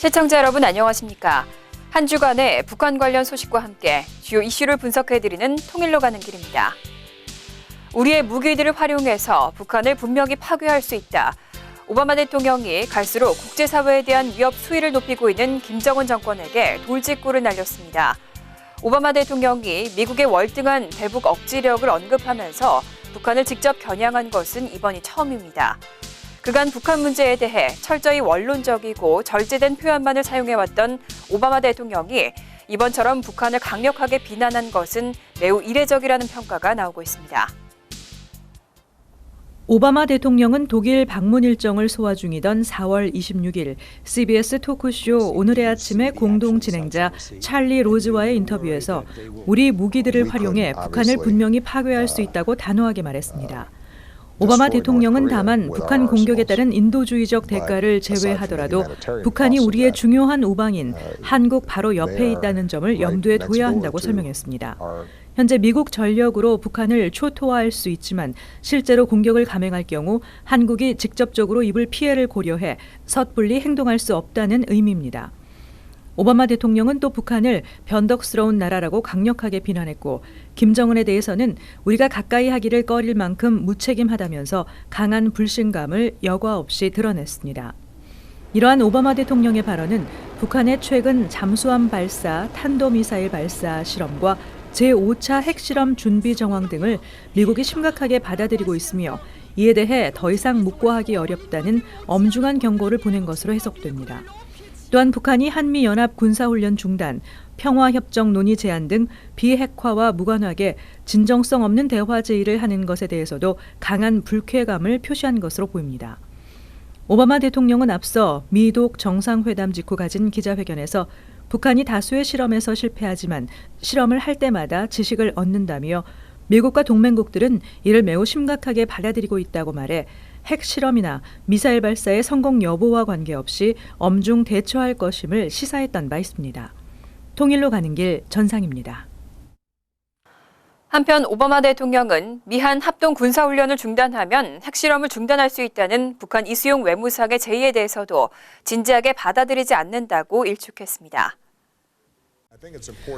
시청자 여러분 안녕하십니까? 한 주간의 북한 관련 소식과 함께 주요 이슈를 분석해드리는 통일로 가는 길입니다. 우리의 무기들을 활용해서 북한을 분명히 파괴할 수 있다. 오바마 대통령이 갈수록 국제사회에 대한 위협 수위를 높이고 있는 김정은 정권에게 돌직구를 날렸습니다. 오바마 대통령이 미국의 월등한 대북 억지력을 언급하면서 북한을 직접 겨냥한 것은 이번이 처음입니다. 그간 북한 문제에 대해 철저히 원론적이고 절제된 표현만을 사용해왔던 오바마 대통령이 이번처럼 북한을 강력하게 비난한 것은 매우 이례적이라는 평가가 나오고 있습니다. 오바마 대통령은 독일 방문 일정을 소화 중이던 4월 26일 CBS 토크쇼 오늘의 아침의 공동 진행자 찰리 로즈와의 인터뷰에서 우리 무기들을 활용해 북한을 분명히 파괴할 수 있다고 단호하게 말했습니다. 오바마 대통령은 다만 북한 공격에 따른 인도주의적 대가를 제외하더라도 북한이 우리의 중요한 우방인 한국 바로 옆에 있다는 점을 염두에 둬야 한다고 설명했습니다. 현재 미국 전력으로 북한을 초토화할 수 있지만 실제로 공격을 감행할 경우 한국이 직접적으로 입을 피해를 고려해 섣불리 행동할 수 없다는 의미입니다. 오바마 대통령은 또 북한을 변덕스러운 나라라고 강력하게 비난했고 김정은에 대해서는 우리가 가까이 하기를 꺼릴 만큼 무책임하다면서 강한 불신감을 여과 없이 드러냈습니다. 이러한 오바마 대통령의 발언은 북한의 최근 잠수함 발사, 탄도미사일 발사 실험과 제5차 핵실험 준비 정황 등을 미국이 심각하게 받아들이고 있으며 이에 대해 더 이상 묵과하기 어렵다는 엄중한 경고를 보낸 것으로 해석됩니다. 또한 북한이 한미연합 군사훈련 중단, 평화협정 논의 제한 등 비핵화와 무관하게 진정성 없는 대화 제의를 하는 것에 대해서도 강한 불쾌감을 표시한 것으로 보입니다. 오바마 대통령은 앞서 미독 정상회담 직후 가진 기자회견에서 북한이 다수의 실험에서 실패하지만 실험을 할 때마다 지식을 얻는다며 미국과 동맹국들은 이를 매우 심각하게 받아들이고 있다고 말해 핵실험이나 미사일 발사의 성공 여부와 관계없이 엄중 대처할 것임을 시사했던 바 있습니다. 통일로 가는 길 전상입니다. 한편 오바마 대통령은 미한 합동 군사훈련을 중단하면 핵실험을 중단할 수 있다는 북한 이수용 외무상의 제의에 대해서도 진지하게 받아들이지 않는다고 일축했습니다.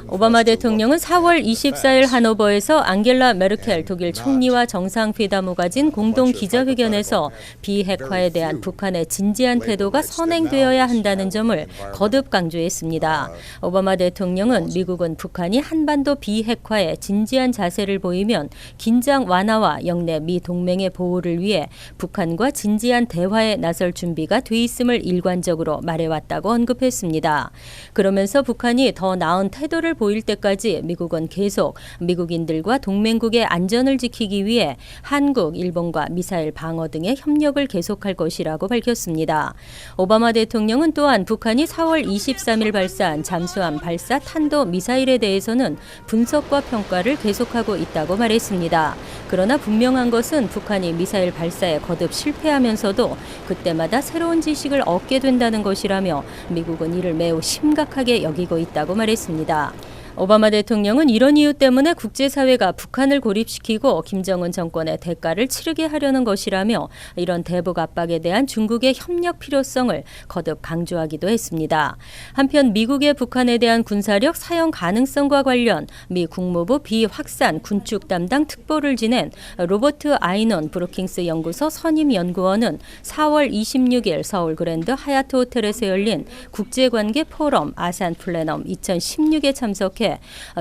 오바마 대통령은 4월 24일 하노버에서 앙겔라 메르켈 독일 총리와 정상회담 후 가진 공동 기자회견에서 비핵화에 대한 북한의 진지한 태도가 선행되어야 한다는 점을 거듭 강조했습니다. 오바마 대통령은 미국은 북한이 한반도 비핵화에 진지한 자세를 보이면 긴장 완화와 영내 미 동맹의 보호를 위해 북한과 진지한 대화에 나설 준비가 돼 있음을 일관적으로 말해왔다고 언급했습니다. 그러면서 북한이 더 나은 태도를 보일 때까지 미국은 계속 미국인들과 동맹국의 안전을 지키기 위해 한국, 일본과 미사일 방어 등의 협력을 계속할 것이라고 밝혔습니다. 오바마 대통령은 또한 북한이 4월 23일 발사한 잠수함 발사 탄도 미사일에 대해서는 분석과 평가를 계속하고 있다고 말했습니다. 그러나 분명한 것은 북한이 미사일 발사에 거듭 실패하면서도 그때마다 새로운 지식을 얻게 된다는 것이라며 미국은 이를 매우 심각하게 여기고 있다고 말했습니다. 오바마 대통령은 이런 이유 때문에 국제사회가 북한을 고립시키고 김정은 정권의 대가를 치르게 하려는 것이라며 이런 대북 압박에 대한 중국의 협력 필요성을 거듭 강조하기도 했습니다. 한편 미국의 북한에 대한 군사력 사용 가능성과 관련 미 국무부 비확산 군축 담당 특보를 지낸 로버트 아이논 브루킹스 연구소 선임 연구원은 4월 26일 서울 그랜드 하얏트 호텔에서 열린 국제관계 포럼 아산 플래넘 2016에 참석해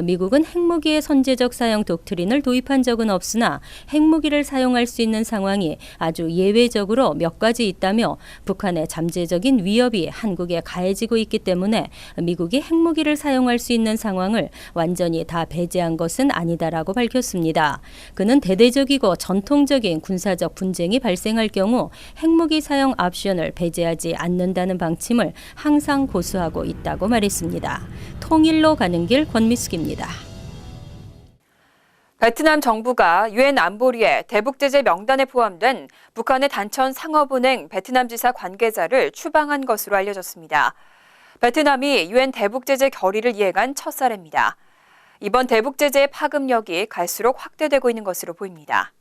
미국은 핵무기의 선제적 사용 독트린을 도입한 적은 없으나 핵무기를 사용할 수 있는 상황이 아주 예외적으로 몇 가지 있다며 북한의 잠재적인 위협이 한국에 가해지고 있기 때문에 미국이 핵무기를 사용할 수 있는 상황을 완전히 다 배제한 것은 아니다라고 밝혔습니다. 그는 대대적이고 전통적인 군사적 분쟁이 발생할 경우 핵무기 사용 옵션을 배제하지 않는다는 방침을 항상 고수하고 있다고 말했습니다. 통일로 가는 길 권미숙입니다. 베트남 정부가 유엔 안보리의 대북 제재 명단에 포함된 북한의 단천 상업은행 베트남 지사 관계자를 추방한 것으로 알려졌습니다. 베트남이 유엔 대북 제재 결의를 이행한 첫 사례입니다. 이번 대북 제재의 파급력이 갈수록 확대되고 있는 것으로 보입니다.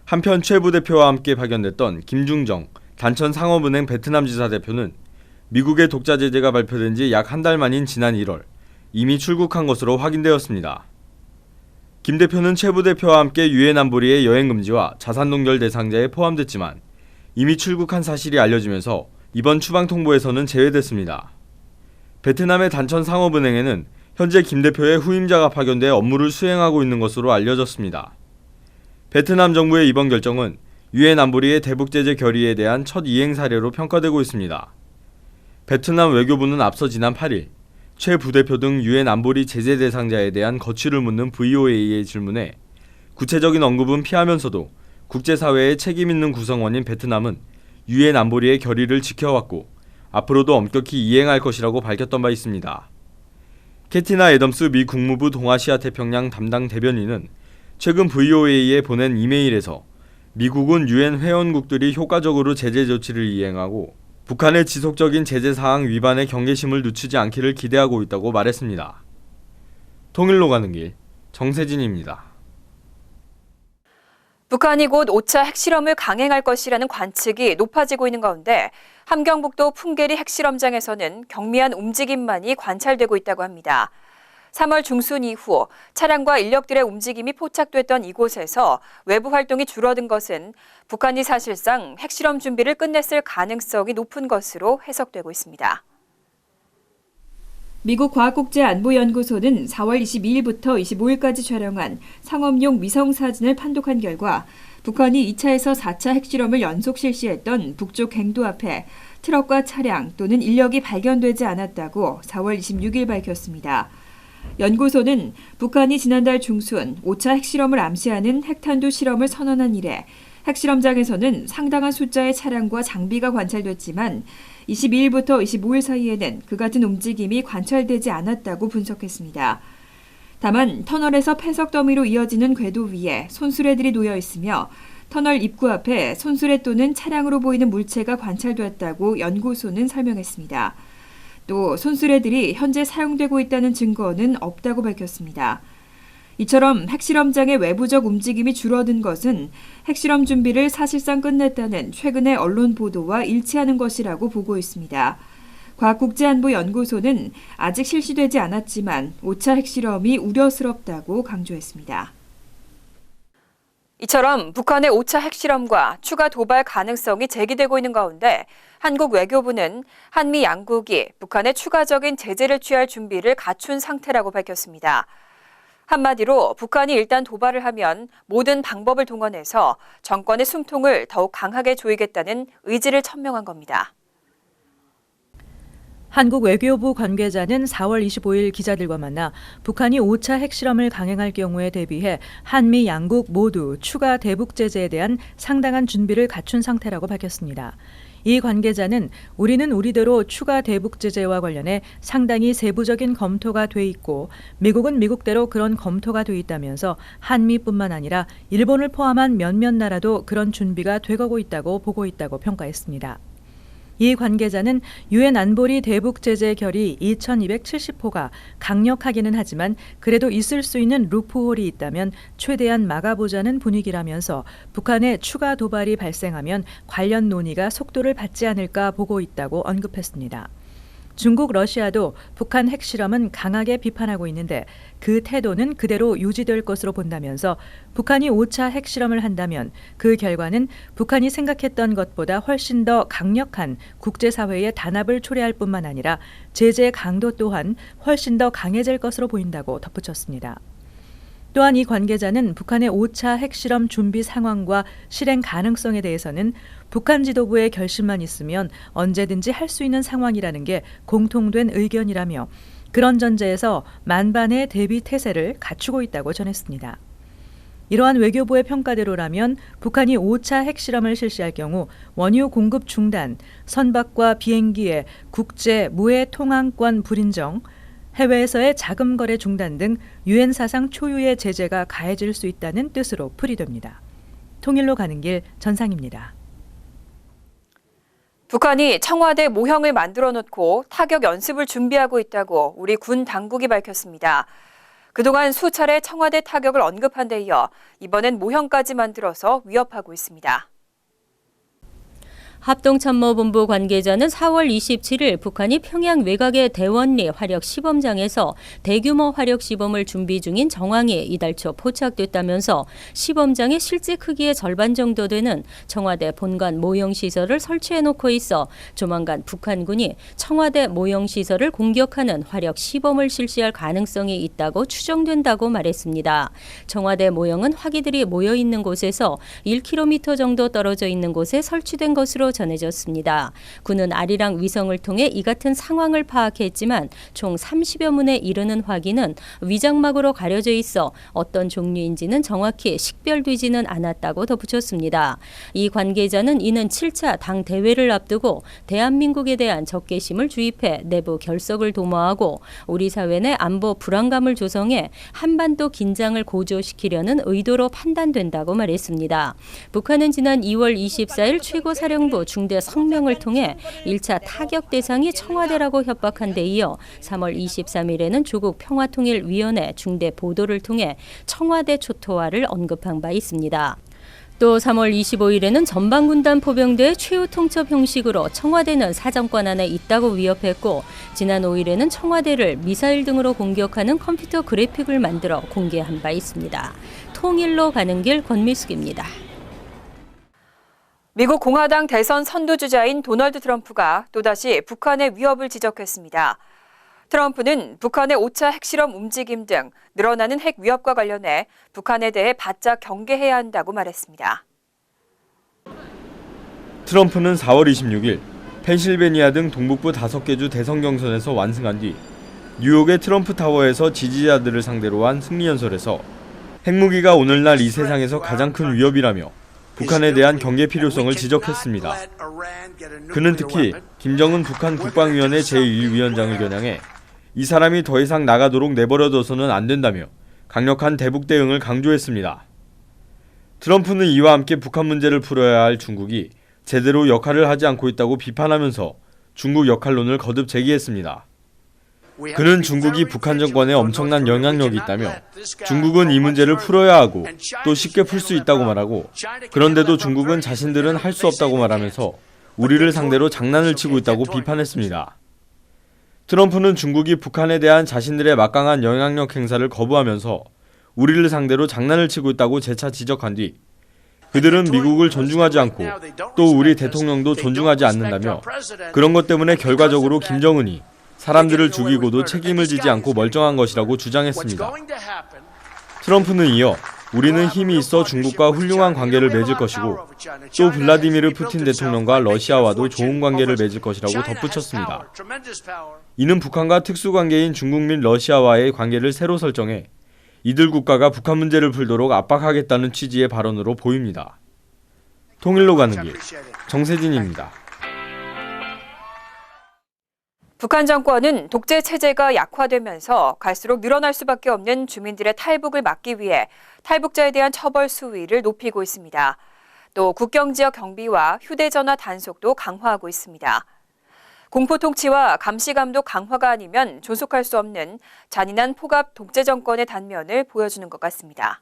한편 최 부대표와 함께 파견됐던 김중정 단천 상업은행 베트남 지사 대표는 미국의 독자 제재가 발표된 지 약 한 달 만인 지난 1월 이미 출국한 것으로 확인되었습니다. 김 대표는 최 부대표와 함께 유엔 안보리의 여행 금지와 자산 동결 대상자에 포함됐지만 이미 출국한 사실이 알려지면서 이번 추방 통보에서는 제외됐습니다. 베트남의 단천 상업은행에는 현재 김 대표의 후임자가 파견돼 업무를 수행하고 있는 것으로 알려졌습니다. 베트남 정부의 이번 결정은 유엔 안보리의 대북 제재 결의에 대한 첫 이행 사례로 평가되고 있습니다. 베트남 외교부는 앞서 지난 8일 최 부대표 등 유엔 안보리 제재 대상자에 대한 거취를 묻는 VOA의 질문에 구체적인 언급은 피하면서도 국제사회의 책임 있는 구성원인 베트남은 유엔 안보리의 결의를 지켜왔고 앞으로도 엄격히 이행할 것이라고 밝혔던 바 있습니다. 캐티나 애덤스 미 국무부 동아시아 태평양 담당 대변인은 최근 VOA에 보낸 이메일에서 미국은 유엔 회원국들이 효과적으로 제재 조치를 이행하고 북한의 지속적인 제재 사항 위반에 경계심을 늦추지 않기를 기대하고 있다고 말했습니다. 통일로 가는 길, 정세진입니다. 북한이 곧 5차 핵실험을 강행할 것이라는 관측이 높아지고 있는 가운데 함경북도 풍계리 핵실험장에서는 경미한 움직임만이 관찰되고 있다고 합니다. 3월 중순 이후 차량과 인력들의 움직임이 포착됐던 이곳에서 외부 활동이 줄어든 것은 북한이 사실상 핵실험 준비를 끝냈을 가능성이 높은 것으로 해석되고 있습니다. 미국 과학국제안보연구소는 4월 22일부터 25일까지 촬영한 상업용 위성사진을 판독한 결과 북한이 2차에서 4차 핵실험을 연속 실시했던 북쪽 갱도 앞에 트럭과 차량 또는 인력이 발견되지 않았다고 4월 26일 밝혔습니다. 연구소는 북한이 지난달 중순 5차 핵실험을 암시하는 핵탄두 실험을 선언한 이래 핵실험장에서는 상당한 숫자의 차량과 장비가 관찰됐지만 22일부터 25일 사이에는 그 같은 움직임이 관찰되지 않았다고 분석했습니다. 다만 터널에서 폐석 더미로 이어지는 궤도 위에 손수레들이 놓여 있으며 터널 입구 앞에 손수레 또는 차량으로 보이는 물체가 관찰됐다고 연구소는 설명했습니다. 또 손수레들이 현재 사용되고 있다는 증거는 없다고 밝혔습니다. 이처럼 핵실험장의 외부적 움직임이 줄어든 것은 핵실험 준비를 사실상 끝냈다는 최근의 언론 보도와 일치하는 것이라고 보고 있습니다. 과학국제안보연구소는 아직 실시되지 않았지만 5차 핵실험이 우려스럽다고 강조했습니다. 이처럼 북한의 5차 핵실험과 추가 도발 가능성이 제기되고 있는 가운데 한국 외교부는 한미 양국이 북한의 추가적인 제재를 취할 준비를 갖춘 상태라고 밝혔습니다. 한마디로 북한이 일단 도발을 하면 모든 방법을 동원해서 정권의 숨통을 더욱 강하게 조이겠다는 의지를 천명한 겁니다. 한국 외교부 관계자는 4월 25일 기자들과 만나 북한이 5차 핵실험을 강행할 경우에 대비해 한미 양국 모두 추가 대북 제재에 대한 상당한 준비를 갖춘 상태라고 밝혔습니다. 이 관계자는 우리는 우리대로 추가 대북 제재와 관련해 상당히 세부적인 검토가 돼 있고 미국은 미국대로 그런 검토가 돼 있다면서 한미뿐만 아니라 일본을 포함한 몇몇 나라도 그런 준비가 돼가고 있다고 보고 있다고 평가했습니다. 이 관계자는 유엔 안보리 대북 제재 결의 2270호가 강력하기는 하지만 그래도 있을 수 있는 루프홀이 있다면 최대한 막아보자는 분위기라면서 북한의 추가 도발이 발생하면 관련 논의가 속도를 받지 않을까 보고 있다고 언급했습니다. 중국, 러시아도 북한 핵실험은 강하게 비판하고 있는데 그 태도는 그대로 유지될 것으로 본다면서 북한이 5차 핵실험을 한다면 그 결과는 북한이 생각했던 것보다 훨씬 더 강력한 국제사회의 단합을 초래할 뿐만 아니라 제재 강도 또한 훨씬 더 강해질 것으로 보인다고 덧붙였습니다. 또한 이 관계자는 북한의 5차 핵실험 준비 상황과 실행 가능성에 대해서는 북한 지도부의 결심만 있으면 언제든지 할 수 있는 상황이라는 게 공통된 의견이라며 그런 전제에서 만반의 대비 태세를 갖추고 있다고 전했습니다. 이러한 외교부의 평가대로라면 북한이 5차 핵실험을 실시할 경우 원유 공급 중단, 선박과 비행기의 국제 무해 통항권 불인정, 해외에서의 자금 거래 중단 등 유엔 사상 초유의 제재가 가해질 수 있다는 뜻으로 풀이됩니다. 통일로 가는 길 전상입니다. 북한이 청와대 모형을 만들어 놓고 타격 연습을 준비하고 있다고 우리 군 당국이 밝혔습니다. 그동안 수차례 청와대 타격을 언급한 데 이어 이번엔 모형까지 만들어서 위협하고 있습니다. 합동참모본부 관계자는 4월 27일 북한이 평양 외곽의 대원리 화력 시범장에서 대규모 화력 시범을 준비 중인 정황이 이달 초 포착됐다면서 시범장의 실제 크기의 절반 정도 되는 청와대 본관 모형시설을 설치해놓고 있어 조만간 북한군이 청와대 모형시설을 공격하는 화력 시범을 실시할 가능성이 있다고 추정된다고 말했습니다. 청와대 모형은 화기들이 모여있는 곳에서 1km 정도 떨어져 있는 곳에 설치된 것으로 전해졌습니다. 군은 아리랑 위성을 통해 이 같은 상황을 파악했지만 총 30여 문에 이르는 화기는 위장막으로 가려져 있어 어떤 종류인지는 정확히 식별되지는 않았다고 덧붙였습니다. 이 관계자는 이는 7차 당 대회를 앞두고 대한민국에 대한 적개심을 주입해 내부 결석을 도모하고 우리 사회 내 안보 불안감을 조성해 한반도 긴장을 고조시키려는 의도로 판단된다고 말했습니다. 북한은 지난 2월 24일 최고사령부 중대 성명을 통해 1차 타격 대상이 청와대라고 협박한 데 이어 3월 23일에는 조국 평화통일위원회 중대 보도를 통해 청와대 초토화를 언급한 바 있습니다. 또 3월 25일에는 전방군단 포병대의 최후 통첩 형식으로 청와대는 사정권 안에 있다고 위협했고 지난 5일에는 청와대를 미사일 등으로 공격하는 컴퓨터 그래픽을 만들어 공개한 바 있습니다. 통일로 가는 길 권미숙입니다. 미국 공화당 대선 선두주자인 도널드 트럼프가 또다시 북한의 위협을 지적했습니다. 트럼프는 북한의 5차 핵실험 움직임 등 늘어나는 핵 위협과 관련해 북한에 대해 바짝 경계해야 한다고 말했습니다. 트럼프는 4월 26일 펜실베니아 등 동북부 5개 주 대선 경선에서 완승한 뒤 뉴욕의 트럼프 타워에서 지지자들을 상대로 한 승리 연설에서 핵무기가 오늘날 이 세상에서 가장 큰 위협이라며 북한에 대한 경계 필요성을 지적했습니다. 그는 특히 김정은 북한 국방위원회 제1위원장을 겨냥해 이 사람이 더 이상 나가도록 내버려둬서는 안 된다며 강력한 대북 대응을 강조했습니다. 트럼프는 이와 함께 북한 문제를 풀어야 할 중국이 제대로 역할을 하지 않고 있다고 비판하면서 중국 역할론을 거듭 제기했습니다. 그는 중국이 북한 정권에 엄청난 영향력이 있다며 중국은 이 문제를 풀어야 하고 또 쉽게 풀 수 있다고 말하고 그런데도 중국은 자신들은 할 수 없다고 말하면서 우리를 상대로 장난을 치고 있다고 비판했습니다. 트럼프는 중국이 북한에 대한 자신들의 막강한 영향력 행사를 거부하면서 우리를 상대로 장난을 치고 있다고 재차 지적한 뒤 그들은 미국을 존중하지 않고 또 우리 대통령도 존중하지 않는다며 그런 것 때문에 결과적으로 김정은이 사람들을 죽이고도 책임을 지지 않고 멀쩡한 것이라고 주장했습니다. 트럼프는 이어 우리는 힘이 있어 중국과 훌륭한 관계를 맺을 것이고 또 블라디미르 푸틴 대통령과 러시아와도 좋은 관계를 맺을 것이라고 덧붙였습니다. 이는 북한과 특수관계인 중국 및 러시아와의 관계를 새로 설정해 이들 국가가 북한 문제를 풀도록 압박하겠다는 취지의 발언으로 보입니다. 통일로 가는 길, 정세진입니다. 북한 정권은 독재 체제가 약화되면서 갈수록 늘어날 수밖에 없는 주민들의 탈북을 막기 위해 탈북자에 대한 처벌 수위를 높이고 있습니다. 또 국경지역 경비와 휴대전화 단속도 강화하고 있습니다. 공포 통치와 감시 감독 강화가 아니면 존속할 수 없는 잔인한 포갑 독재 정권의 단면을 보여주는 것 같습니다.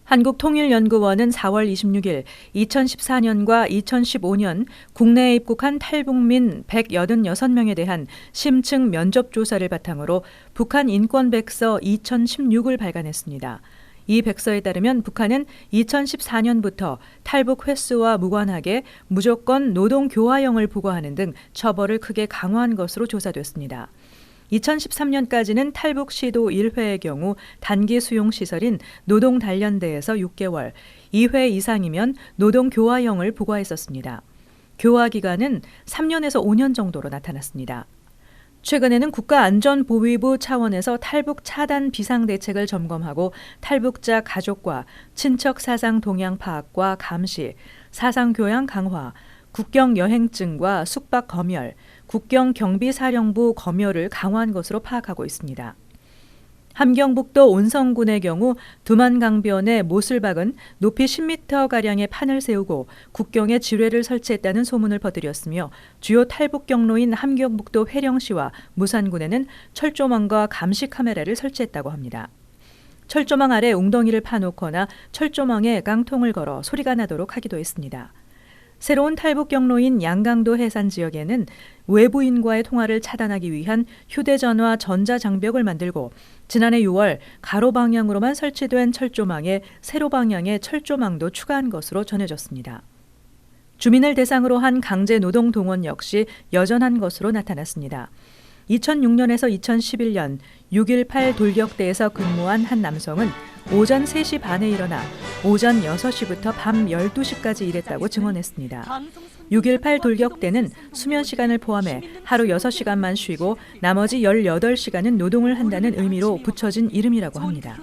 한국통일연구원은 4월 26일 2014년과 2015년 국내에 입국한 탈북민 186명에 대한 심층 면접 조사를 바탕으로 북한 인권백서 2016을 발간했습니다. 이 백서에 따르면 북한은 2014년부터 탈북 횟수와 무관하게 무조건 노동교화형을 부과하는 등 처벌을 크게 강화한 것으로 조사됐습니다. 2013년까지는 탈북 시도 1회의 경우 단기 수용시설인 노동단련대에서 6개월, 2회 이상이면 노동교화형을 부과했었습니다. 교화 기간은 3년에서 5년 정도로 나타났습니다. 최근에는 국가안전보위부 차원에서 탈북 차단 비상대책을 점검하고 탈북자 가족과 친척 사상 동향 파악과 감시, 사상교양 강화, 국경여행증과 숙박 검열, 국경경비사령부 검열을 강화한 것으로 파악하고 있습니다. 함경북도 온성군의 경우 두만강변의 모슬박은 높이 10m가량의 판을 세우고 국경에 지뢰를 설치했다는 소문을 퍼뜨렸으며 주요 탈북 경로인 함경북도 회령시와 무산군에는 철조망과 감시 카메라를 설치했다고 합니다. 철조망 아래 웅덩이를 파놓거나 철조망에 깡통을 걸어 소리가 나도록 하기도 했습니다. 새로운 탈북 경로인 양강도 해산 지역에는 외부인과의 통화를 차단하기 위한 휴대전화 전자장벽을 만들고 지난해 6월 가로 방향으로만 설치된 철조망에 세로 방향의 철조망도 추가한 것으로 전해졌습니다. 주민을 대상으로 한 강제 노동 동원 역시 여전한 것으로 나타났습니다. 2006년에서 2011년 6.18 돌격대에서 근무한 한 남성은 오전 3시 반에 일어나 오전 6시부터 밤 12시까지 일했다고 증언했습니다. 6.18 돌격대는 수면 시간을 포함해 하루 6시간만 쉬고 나머지 18시간은 노동을 한다는 의미로 붙여진 이름이라고 합니다.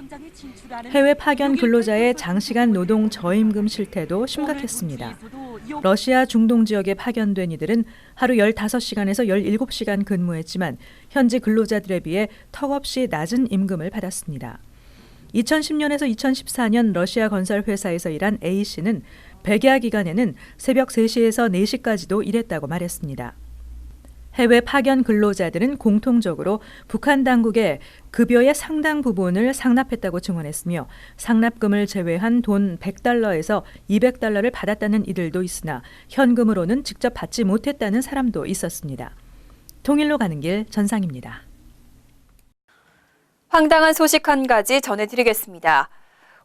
해외 파견 근로자의 장시간 노동 저임금 실태도 심각했습니다. 러시아 중동 지역에 파견된 이들은 하루 15시간에서 17시간 근무했지만 현지 근로자들에 비해 턱없이 낮은 임금을 받았습니다. 2010년에서 2014년 러시아 건설 회사에서 일한 A씨는 백야 기간에는 새벽 3시에서 4시까지도 일했다고 말했습니다. 해외 파견 근로자들은 공통적으로 북한 당국에 급여의 상당 부분을 상납했다고 증언했으며 상납금을 제외한 돈 100달러에서 200달러를 받았다는 이들도 있으나 현금으로는 직접 받지 못했다는 사람도 있었습니다. 통일로 가는 길 전상입니다. 황당한 소식 한 가지 전해드리겠습니다.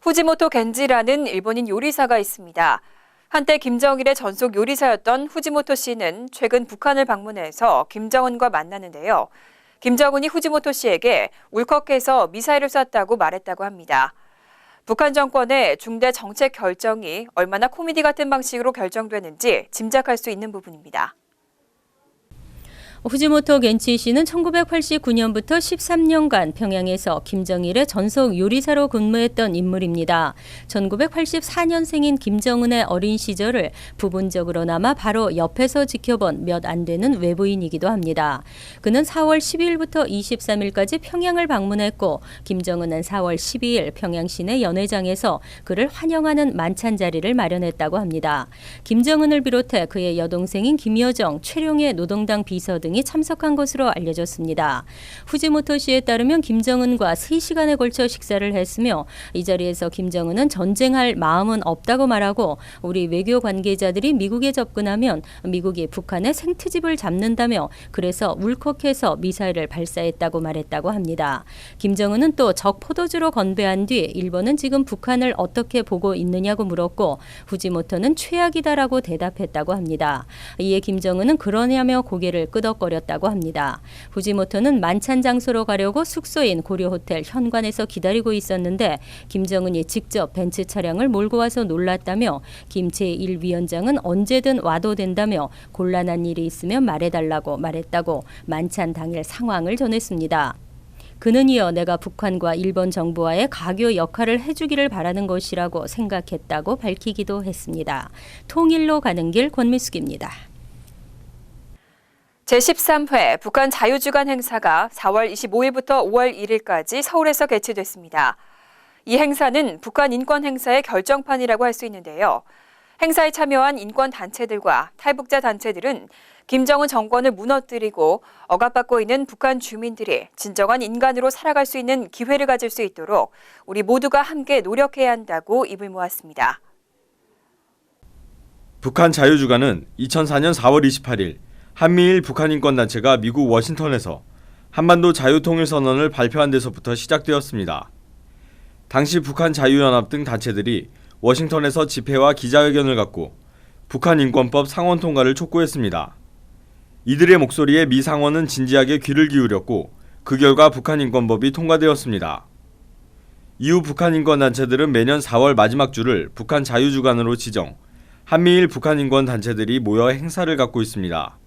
후지모토 겐지라는 일본인 요리사가 있습니다. 한때 김정일의 전속 요리사였던 후지모토 씨는 최근 북한을 방문해서 김정은과 만나는데요. 김정은이 후지모토 씨에게 울컥해서 미사일을 쐈다고 말했다고 합니다. 북한 정권의 중대 정책 결정이 얼마나 코미디 같은 방식으로 결정되는지 짐작할 수 있는 부분입니다. 후지모토 겐치 씨는 1989년부터 13년간 평양에서 김정일의 전속 요리사로 근무했던 인물입니다. 1984년생인 김정은의 어린 시절을 부분적으로나마 바로 옆에서 지켜본 몇 안 되는 외부인이기도 합니다. 그는 4월 12일부터 23일까지 평양을 방문했고 김정은은 4월 12일 평양 시내 연회장에서 그를 환영하는 만찬 자리를 마련했다고 합니다. 김정은을 비롯해 그의 여동생인 김여정, 최룡해 노동당 비서 등이 참석한 것으로 알려졌습니다. 후지모토 씨에 따르면 김정은과 3시간에 걸쳐 식사를 했으며 이 자리에서 김정은은 전쟁할 마음은 없다고 말하고 우리 외교 관계자들이 미국에 접근하면 미국이 북한의 생트집을 잡는다며 그래서 울컥해서 미사일을 발사했다고 말했다고 합니다. 김정은은 또 적 포도주로 건배한 뒤 일본은 지금 북한을 어떻게 보고 있느냐고 물었고 후지모토는 최악이다라고 대답했다고 합니다. 이에 김정은은 그러냐며 고개를 끄덕거렸다고 합니다. 후지모토는 만찬 장소로 가려고 숙소인 고려호텔 현관에서 기다리고 있었는데 김정은이 직접 벤츠 차량을 몰고 와서 놀랐다며 김 제1위원장은 언제든 와도 된다며 곤란한 일이 있으면 말해달라고 말했다고 만찬 당일 상황을 전했습니다. 그는 이어 내가 북한과 일본 정부와의 가교 역할을 해주기를 바라는 것이라고 생각했다고 밝히기도 했습니다. 통일로 가는 길 권미숙입니다. 제13회 북한 자유주간 행사가 4월 25일부터 5월 1일까지 서울에서 개최됐습니다. 이 행사는 북한 인권 행사의 결정판이라고 할 수 있는데요. 행사에 참여한 인권단체들과 탈북자 단체들은 김정은 정권을 무너뜨리고 억압받고 있는 북한 주민들이 진정한 인간으로 살아갈 수 있는 기회를 가질 수 있도록 우리 모두가 함께 노력해야 한다고 입을 모았습니다. 북한 자유주간은 2004년 4월 28일 한미일 북한인권단체가 미국 워싱턴에서 한반도 자유통일선언을 발표한 데서부터 시작되었습니다. 당시 북한 자유연합 등 단체들이 워싱턴에서 집회와 기자회견을 갖고 북한인권법 상원 통과를 촉구했습니다. 이들의 목소리에 미 상원은 진지하게 귀를 기울였고 그 결과 북한인권법이 통과되었습니다. 이후 북한인권단체들은 매년 4월 마지막 주를 북한 자유주간으로 지정, 한미일 북한인권단체들이 모여 행사를 갖고 있습니다.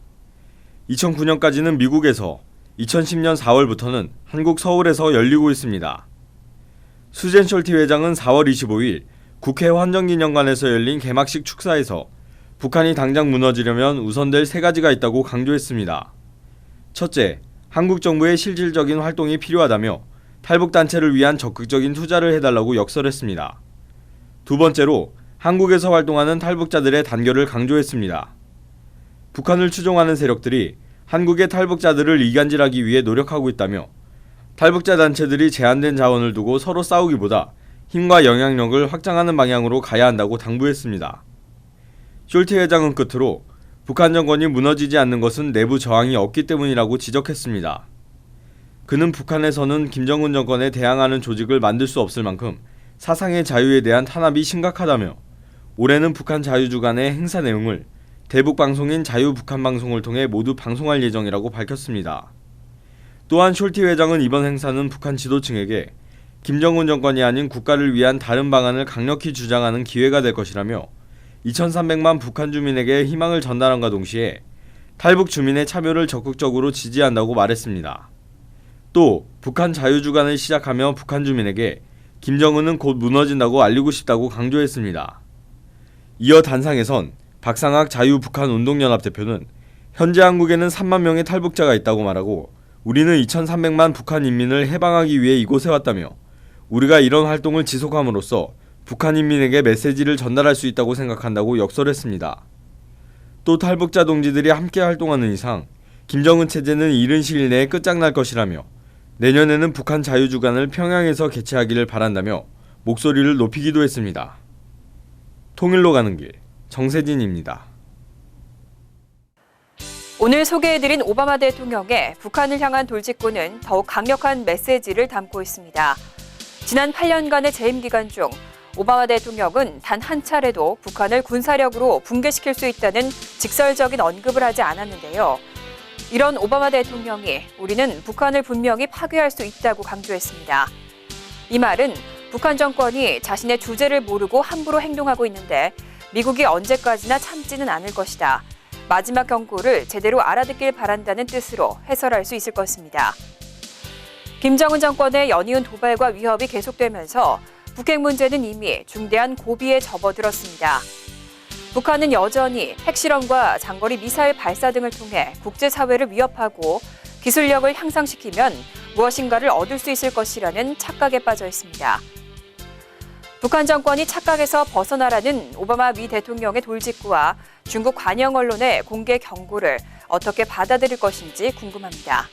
2009년까지는 미국에서, 2010년 4월부터는 한국 서울에서 열리고 있습니다. 수젠 숄티 회장은 4월 25일 국회 환정기념관에서 열린 개막식 축사에서 북한이 당장 무너지려면 우선될 3가지가 있다고 강조했습니다. 첫째, 한국 정부의 실질적인 활동이 필요하다며 탈북단체를 위한 적극적인 투자를 해달라고 역설했습니다. 두 번째로, 한국에서 활동하는 탈북자들의 단결을 강조했습니다. 북한을 추종하는 세력들이 한국의 탈북자들을 이간질하기 위해 노력하고 있다며 탈북자 단체들이 제한된 자원을 두고 서로 싸우기보다 힘과 영향력을 확장하는 방향으로 가야 한다고 당부했습니다. 숄티 회장은 끝으로 북한 정권이 무너지지 않는 것은 내부 저항이 없기 때문이라고 지적했습니다. 그는 북한에서는 김정은 정권에 대항하는 조직을 만들 수 없을 만큼 사상의 자유에 대한 탄압이 심각하다며 올해는 북한 자유주간의 행사 내용을 대북 방송인 자유북한방송을 통해 모두 방송할 예정이라고 밝혔습니다. 또한 숄티 회장은 이번 행사는 북한 지도층에게 김정은 정권이 아닌 국가를 위한 다른 방안을 강력히 주장하는 기회가 될 것이라며 2300만 북한 주민에게 희망을 전달함과 동시에 탈북 주민의 참여를 적극적으로 지지한다고 말했습니다. 또 북한 자유주간을 시작하며 북한 주민에게 김정은은 곧 무너진다고 알리고 싶다고 강조했습니다. 이어 단상에선 박상학 자유북한운동연합 대표는 현재 한국에는 3만 명의 탈북자가 있다고 말하고 우리는 2300만 북한 인민을 해방하기 위해 이곳에 왔다며 우리가 이런 활동을 지속함으로써 북한 인민에게 메시지를 전달할 수 있다고 생각한다고 역설했습니다. 또 탈북자 동지들이 함께 활동하는 이상 김정은 체제는 이른 시일 내에 끝장날 것이라며 내년에는 북한 자유주간을 평양에서 개최하기를 바란다며 목소리를 높이기도 했습니다. 통일로 가는 길, 정세진입니다. 오늘 소개해드린 오바마 대통령의 북한을 향한 돌직구는 더욱 강력한 메시지를 담고 있습니다. 지난 8년간의 재임 기간 중 오바마 대통령은 단 한 차례도 북한을 군사력으로 붕괴시킬 수 있다는 직설적인 언급을 하지 않았는데요. 이런 오바마 대통령이 우리는 북한을 분명히 파괴할 수 있다고 강조했습니다. 이 말은 북한 정권이 자신의 주제를 모르고 함부로 행동하고 있는데 미국이 언제까지나 참지는 않을 것이다. 마지막 경고를 제대로 알아듣길 바란다는 뜻으로 해설할 수 있을 것입니다. 김정은 정권의 연이은 도발과 위협이 계속되면서 북핵 문제는 이미 중대한 고비에 접어들었습니다. 북한은 여전히 핵실험과 장거리 미사일 발사 등을 통해 국제사회를 위협하고 기술력을 향상시키면 무엇인가를 얻을 수 있을 것이라는 착각에 빠져 있습니다. 북한 정권이 착각에서 벗어나라는 오바마 미 대통령의 돌직구와 중국 관영 언론의 공개 경고를 어떻게 받아들일 것인지 궁금합니다.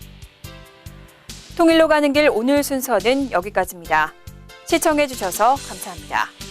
통일로 가는 길 오늘 순서는 여기까지입니다. 시청해주셔서 감사합니다.